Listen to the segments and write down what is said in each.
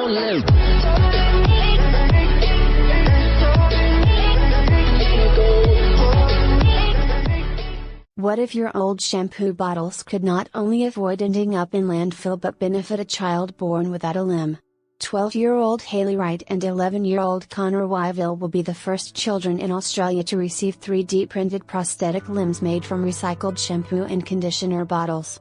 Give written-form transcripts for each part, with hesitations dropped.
What if your old shampoo bottles could not only avoid ending up in landfill but benefit a child born without a limb? 12-year-old Haley Wright and 11-year-old Connor Wyvill will be the first children in Australia to receive 3D printed prosthetic limbs made from recycled shampoo and conditioner bottles.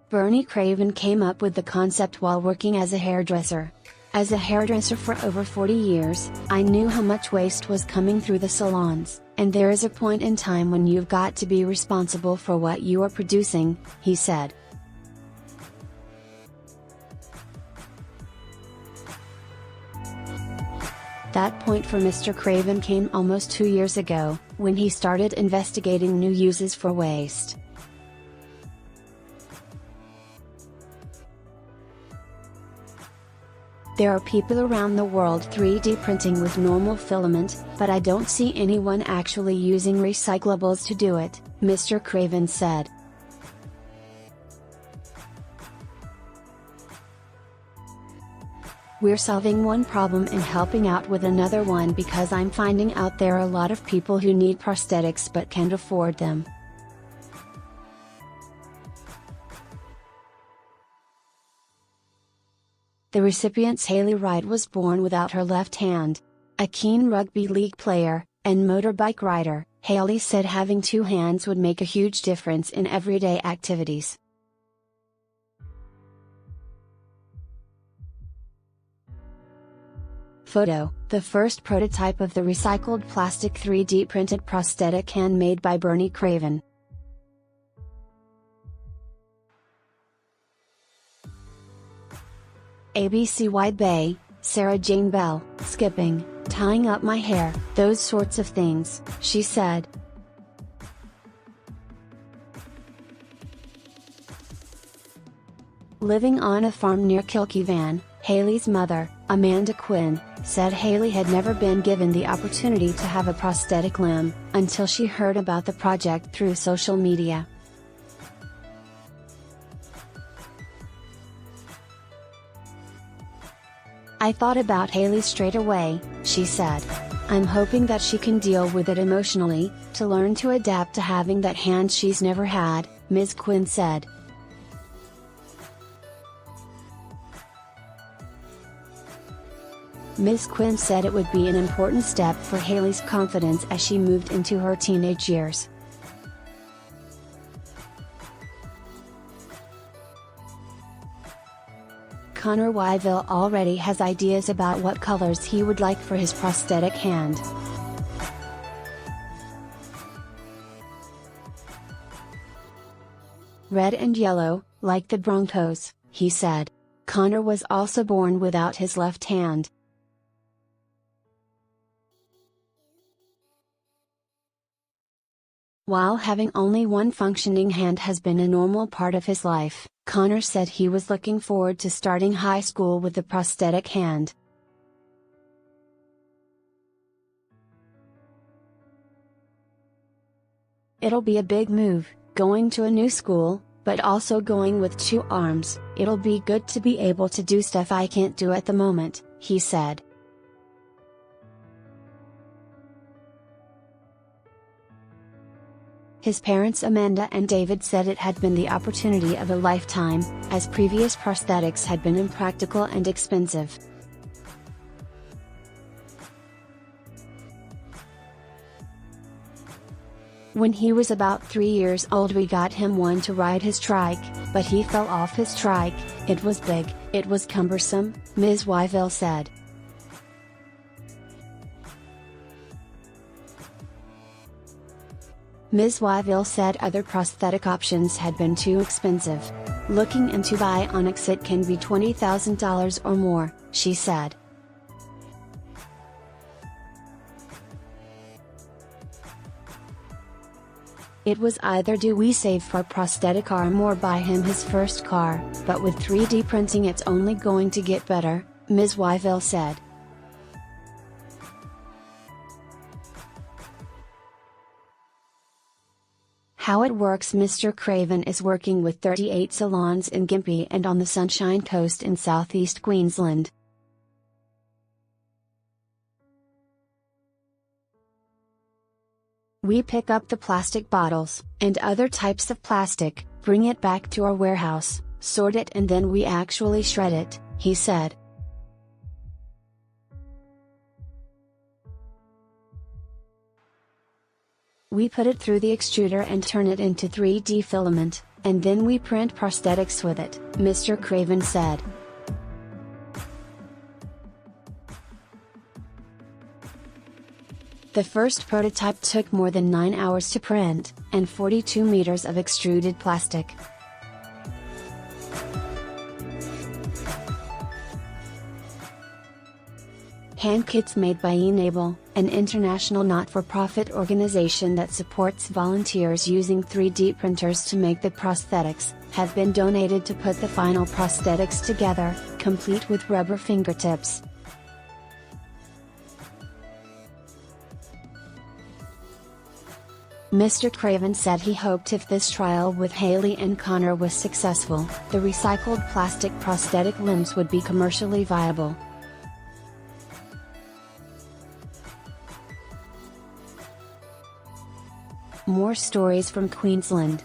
Bernie Craven came up with the concept while working as a hairdresser. As a hairdresser for over 40 years, I knew how much waste was coming through the salons, and there is a point in time when you've got to be responsible for what you are producing, he said. That point for Mr. Craven came almost 2 years ago, when he started investigating new uses for waste. There are people around the world 3D printing with normal filament, but I don't see anyone actually using recyclables to do it, Mr. Craven said. We're solving one problem and helping out with another one because I'm finding out there are a lot of people who need prosthetics but can't afford them. The recipient's Haley Wright was born without her left hand. A keen rugby league player, and motorbike rider, Haley said having two hands would make a huge difference in everyday activities. Photo: the first prototype of the recycled plastic 3D printed prosthetic hand made by Bernie Craven. ABC Wide Bay, Sarah Jane Bell, skipping, tying up my hair, those sorts of things, she said. Living on a farm near Kilkivan, Haley's mother, Amanda Quinn, said Haley had never been given the opportunity to have a prosthetic limb, until she heard about the project through social media. I thought about Haley straight away, she said. I'm hoping that she can deal with it emotionally, to learn to adapt to having that hand she's never had, Ms. Quinn said. Ms. Quinn said it would be an important step for Haley's confidence as she moved into her teenage years. Connor Wyvill already has ideas about what colors he would like for his prosthetic hand. Red and yellow, like the Broncos, he said. Connor was also born without his left hand. While having only one functioning hand has been a normal part of his life, Connor said he was looking forward to starting high school with a prosthetic hand. It'll be a big move, going to a new school, but also going with two arms. It'll be good to be able to do stuff I can't do at the moment, he said. His parents Amanda and David said it had been the opportunity of a lifetime, as previous prosthetics had been impractical and expensive. When he was about 3 years old we got him one to ride his trike, but he fell off his trike. It was big, it was cumbersome, Ms. Wyvill said. Ms. Wyvill said other prosthetic options had been too expensive. Looking into bionics, it can be $20,000 or more, she said. It was either do we save for a prosthetic arm or buy him his first car, but with 3D printing it's only going to get better, Ms. Wyvill said. How it works: Mr. Craven is working with 38 salons in Gympie and on the Sunshine Coast in southeast Queensland. We pick up the plastic bottles, and other types of plastic, bring it back to our warehouse, sort it, and then we actually shred it, he said. We put it through the extruder and turn it into 3D filament, and then we print prosthetics with it, Mr. Craven said. The first prototype took more than 9 hours to print, and 42 meters of extruded plastic. Hand kits made by Enable, an international not-for-profit organization that supports volunteers using 3D printers to make the prosthetics, have been donated to put the final prosthetics together, complete with rubber fingertips. Mr. Craven said he hoped if this trial with Haley and Connor was successful, the recycled plastic prosthetic limbs would be commercially viable. More stories from Queensland.